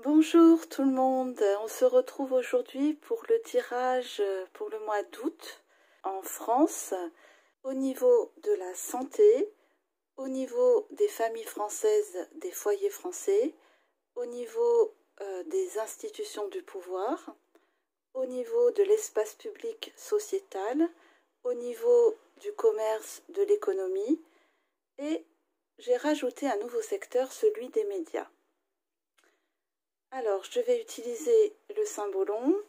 Bonjour tout le monde, on se retrouve aujourd'hui pour le tirage pour le mois d'août en France, au niveau de la santé, au niveau des familles françaises, des foyers français, au niveau des institutions du pouvoir, au niveau de l'espace public sociétal, au niveau du commerce, de l'économie, et j'ai rajouté un nouveau secteur, celui des médias. Alors, je vais utiliser le cymbolon,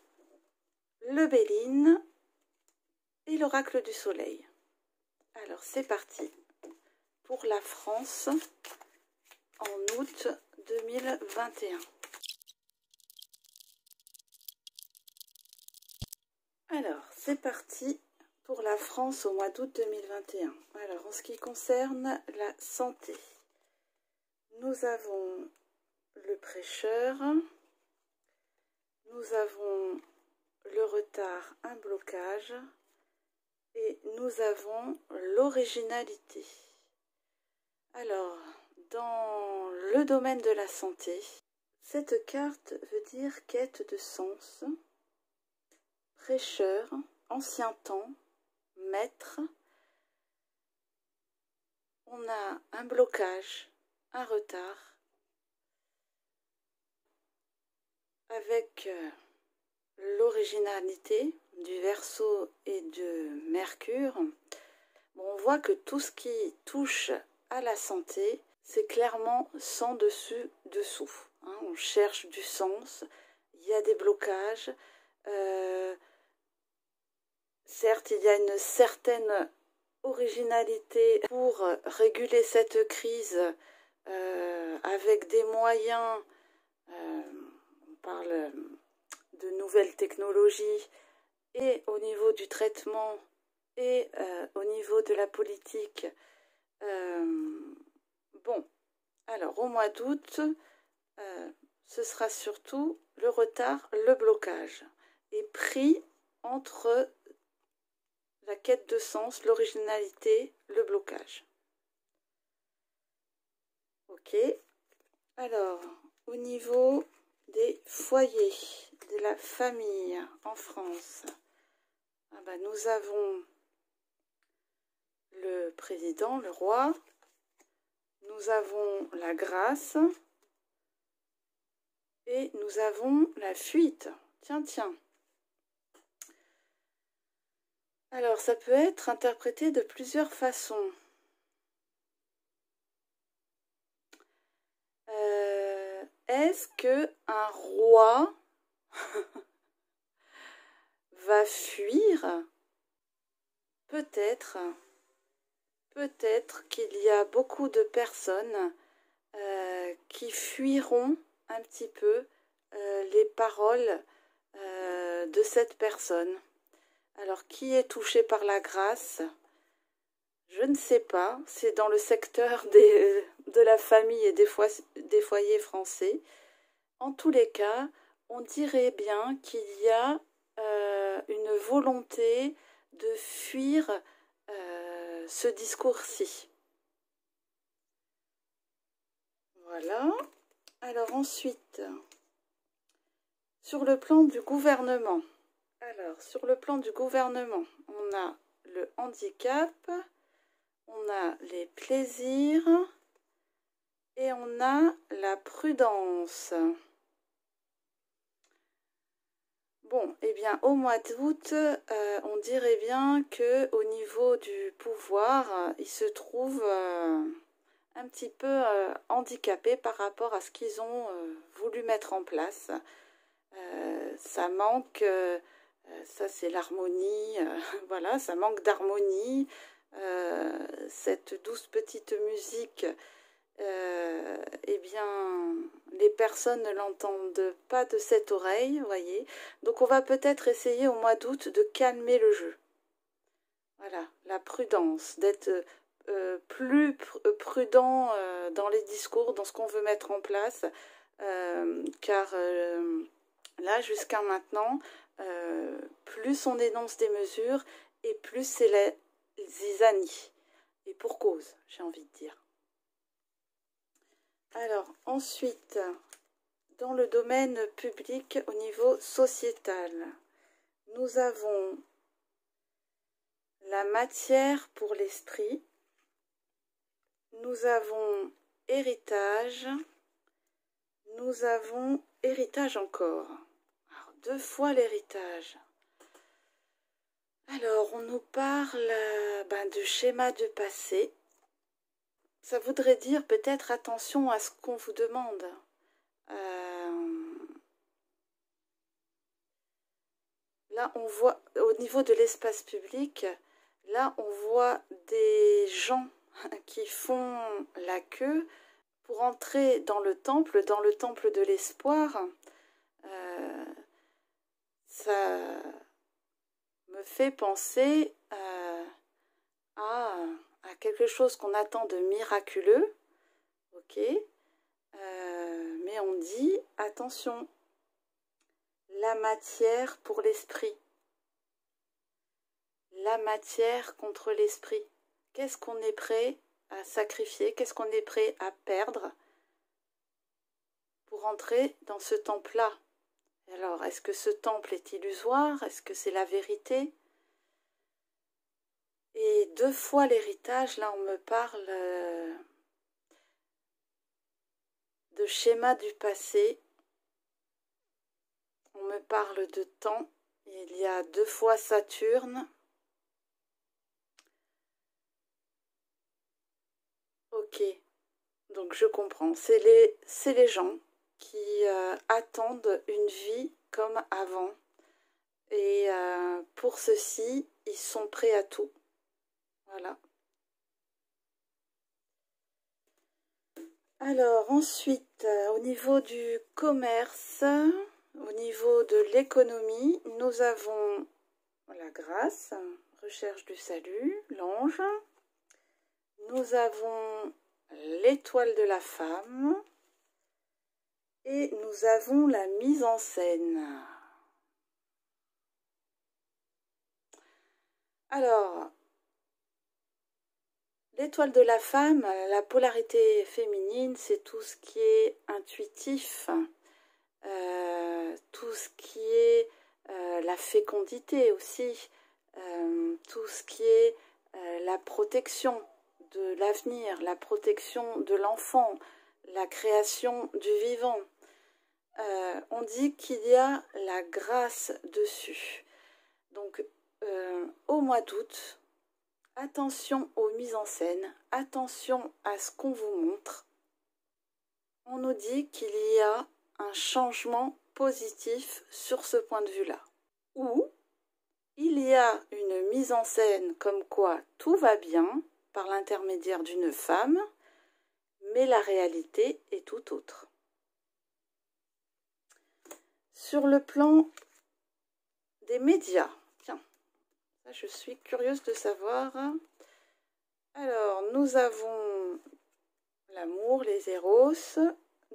le Béline et l'oracle du soleil. Alors, c'est parti pour la France en août 2021. Alors, c'est parti pour la France au mois d'août 2021. Alors, en ce qui concerne la santé, nous avons le prêcheur, nous avons le retard, un blocage, et nous avons l'originalité. Alors, dans le domaine de la santé, cette carte veut dire quête de sens, prêcheur, ancien temps, maître. On a un blocage, un retard, avec l'originalité du Verseau et de Mercure. Bon, on voit que tout ce qui touche à la santé, c'est clairement sans dessus dessous. Hein, on cherche du sens, il y a des blocages. Certes, il y a une certaine originalité pour réguler cette crise avec des moyens. On parle de nouvelles technologies et au niveau du traitement et au niveau de la politique. Bon, alors au mois d'août, ce sera surtout le retard, le blocage, et pris entre la quête de sens, l'originalité, le blocage. Ok, alors au niveau des foyers, de la famille en France, nous avons le président, le roi, nous avons la grâce et nous avons la fuite. Tiens, tiens. Alors, ça peut être interprété de plusieurs façons. Est-ce qu'un roi va fuir? Peut-être. Peut-être qu'il y a beaucoup de personnes qui fuiront un petit peu les paroles de cette personne. Alors, qui est touché par la grâce? Je ne sais pas. C'est dans le secteur de la famille et des foyers français. En tous les cas, on dirait bien qu'il y a une volonté de fuir ce discours-ci. Voilà. Alors ensuite, sur le plan du gouvernement. Alors, sur le plan du gouvernement, on a le handicap, on a les plaisirs et on a la prudence. Bon, eh bien, au mois d'août, on dirait bien qu'au niveau du pouvoir, ils se trouvent un petit peu handicapés par rapport à ce qu'ils ont voulu mettre en place. Ça manque, ça c'est l'harmonie, voilà, ça manque d'harmonie. Cette douce petite musique, eh bien, les personnes ne l'entendent pas de cette oreille, vous voyez. Donc on va peut-être essayer au mois d'août de calmer le jeu. Voilà, la prudence, d'être plus prudent dans les discours, dans ce qu'on veut mettre en place, car là, jusqu'à maintenant, plus on énonce des mesures et plus c'est la zizanie. Et pour cause, j'ai envie de dire. Alors, ensuite, dans le domaine public au niveau sociétal. Nous avons la matière pour l'esprit. Nous avons héritage. Nous avons héritage encore. Alors, 2 fois l'héritage. Alors, on nous parle de schéma de passé. Ça voudrait dire peut-être attention à ce qu'on vous demande. Là, on voit, au niveau de l'espace public, là, on voit des gens qui font la queue pour entrer dans le temple de l'espoir. Ça me fait penser à quelque chose qu'on attend de miraculeux, ok, mais on dit attention, la matière pour l'esprit, la matière contre l'esprit. Qu'est-ce qu'on est prêt à sacrifier, qu'est-ce qu'on est prêt à perdre pour entrer dans ce temple-là? Alors, est-ce que ce temple est illusoire? Est-ce que c'est la vérité? Et 2 fois l'héritage, là, on me parle de schéma du passé. On me parle de temps. Il y a 2 fois Saturne. Ok, donc je comprends. C'est les gens qui attendent une vie comme avant. Et pour ceci, ils sont prêts à tout. Voilà. Alors ensuite, au niveau du commerce, au niveau de l'économie, nous avons la grâce, recherche du salut, l'ange. Nous avons l'étoile de la femme et nous avons la mise en scène. Alors, l'étoile de la femme, la polarité féminine, c'est tout ce qui est intuitif, tout ce qui est la fécondité aussi, tout ce qui est la protection de l'avenir, la protection de l'enfant, la création du vivant. On dit qu'il y a la grâce dessus. Donc, au mois d'août, attention aux mises en scène, attention à ce qu'on vous montre. On nous dit qu'il y a un changement positif sur ce point de vue-là. Ou il y a une mise en scène comme quoi tout va bien par l'intermédiaire d'une femme, mais la réalité est tout autre. Sur le plan des médias, tiens, ça je suis curieuse de savoir. Alors, nous avons l'amour, les éros,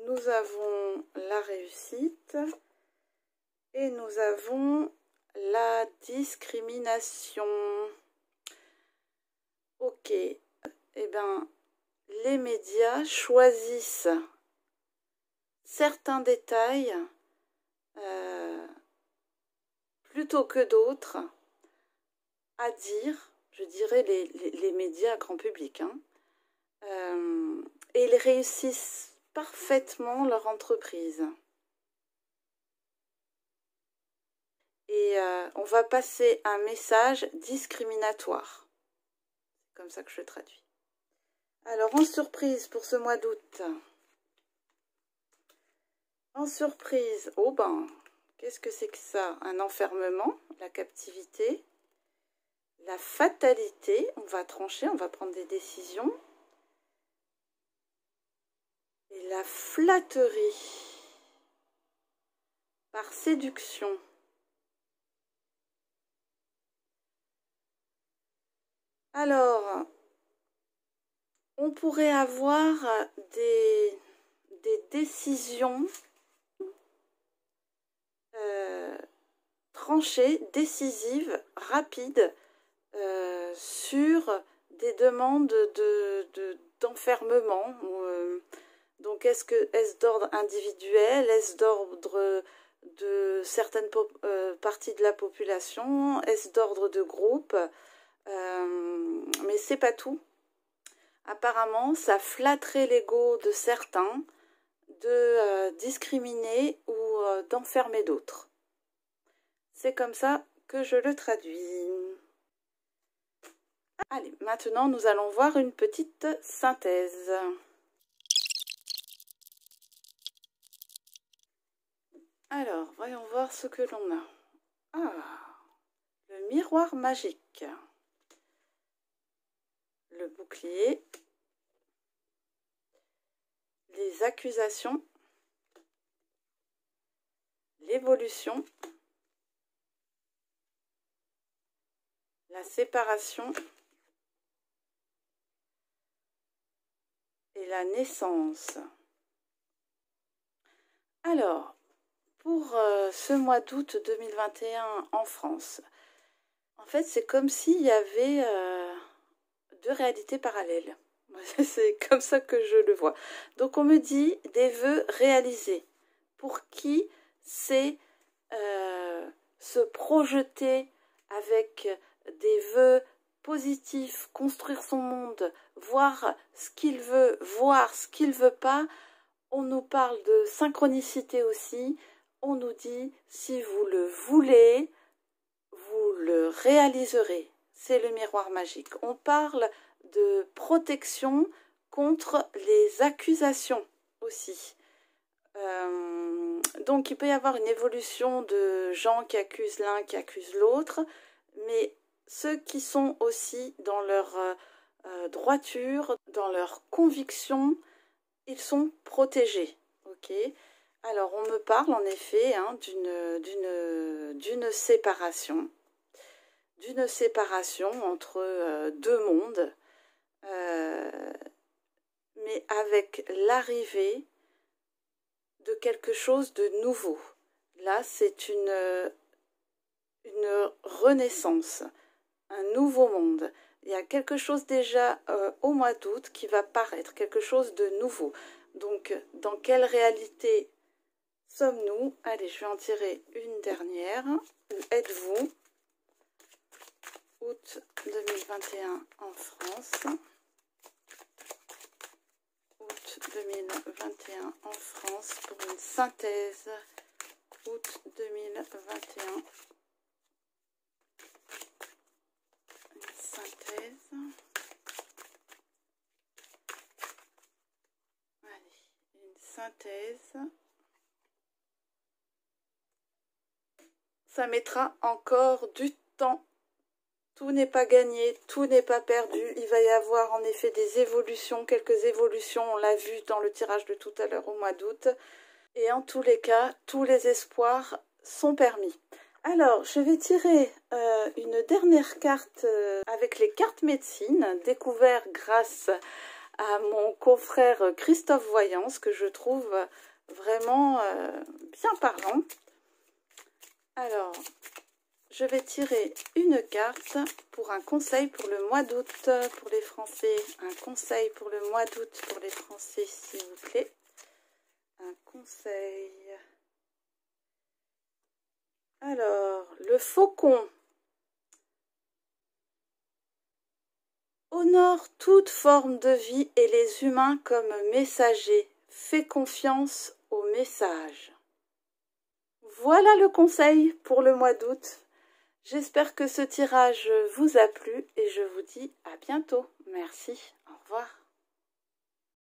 nous avons la réussite et nous avons la discrimination. Ok, eh bien, les médias choisissent certains détails plutôt que d'autres à dire, je dirais les médias grand public, hein, et ils réussissent parfaitement leur entreprise. Et on va passer un message discriminatoire. C'est comme ça que je le traduis. Alors, en surprise pour ce mois d'août. En surprise, oh ben, qu'est-ce que c'est que ça? Un enfermement, la captivité, la fatalité, on va trancher, on va prendre des décisions. Et la flatterie, par séduction. Alors, on pourrait avoir des décisions tranchées, décisives, rapides sur des demandes d'enfermement, Donc, est-ce d'ordre individuel? Est-ce d'ordre de certaines parties de la population? Est-ce d'ordre de groupe? Mais c'est pas tout. Apparemment, ça flatterait l'ego de certains de discriminer ou d'enfermer d'autres. C'est comme ça que je le traduis. Allez, maintenant nous allons voir une petite synthèse. Alors, voyons voir ce que l'on a. Ah, le miroir magique. Le bouclier. Les accusations. L'évolution. La séparation. Et la naissance. Alors, pour ce mois d'août 2021 en France, en fait, c'est comme s'il y avait deux réalités parallèles. C'est comme ça que je le vois. Donc, on me dit des vœux réalisés. Pour qui c'est se projeter avec des vœux positifs, construire son monde, voir ce qu'il veut, voir ce qu'il veut pas. On nous parle de synchronicité aussi. On nous dit, si vous le voulez, vous le réaliserez. C'est le miroir magique. On parle de protection contre les accusations aussi. Donc, il peut y avoir une évolution de gens qui accusent l'un, qui accusent l'autre, mais ceux qui sont aussi dans leur droiture, dans leur conviction, ils sont protégés. Ok. Alors, on me parle en effet hein, d'une séparation entre deux mondes, mais avec l'arrivée de quelque chose de nouveau. Là, c'est une renaissance, un nouveau monde. Il y a quelque chose déjà au mois d'août qui va paraître, quelque chose de nouveau. Donc, dans quelle réalité sommes-nous? Allez, je vais en tirer une dernière. Où êtes-vous? Août 2021 en France. Août 2021 en France pour une synthèse. Août 2021. Une synthèse. Allez, une synthèse. Ça mettra encore du temps. Tout n'est pas gagné, tout n'est pas perdu. Il va y avoir en effet des évolutions, quelques évolutions, on l'a vu dans le tirage de tout à l'heure au mois d'août. Et en tous les cas, tous les espoirs sont permis. Alors, je vais tirer une dernière carte avec les cartes médecine, découvert grâce à mon confrère Christophe Voyance, que je trouve vraiment bien parlant. Alors, je vais tirer une carte pour un conseil pour le mois d'août pour les Français. Un conseil pour le mois d'août pour les Français, s'il vous plaît. Un conseil. Alors, le faucon. Honore toute forme de vie et les humains comme messagers. Fais confiance au message. Voilà le conseil pour le mois d'août. J'espère que ce tirage vous a plu et je vous dis à bientôt. Merci, au revoir.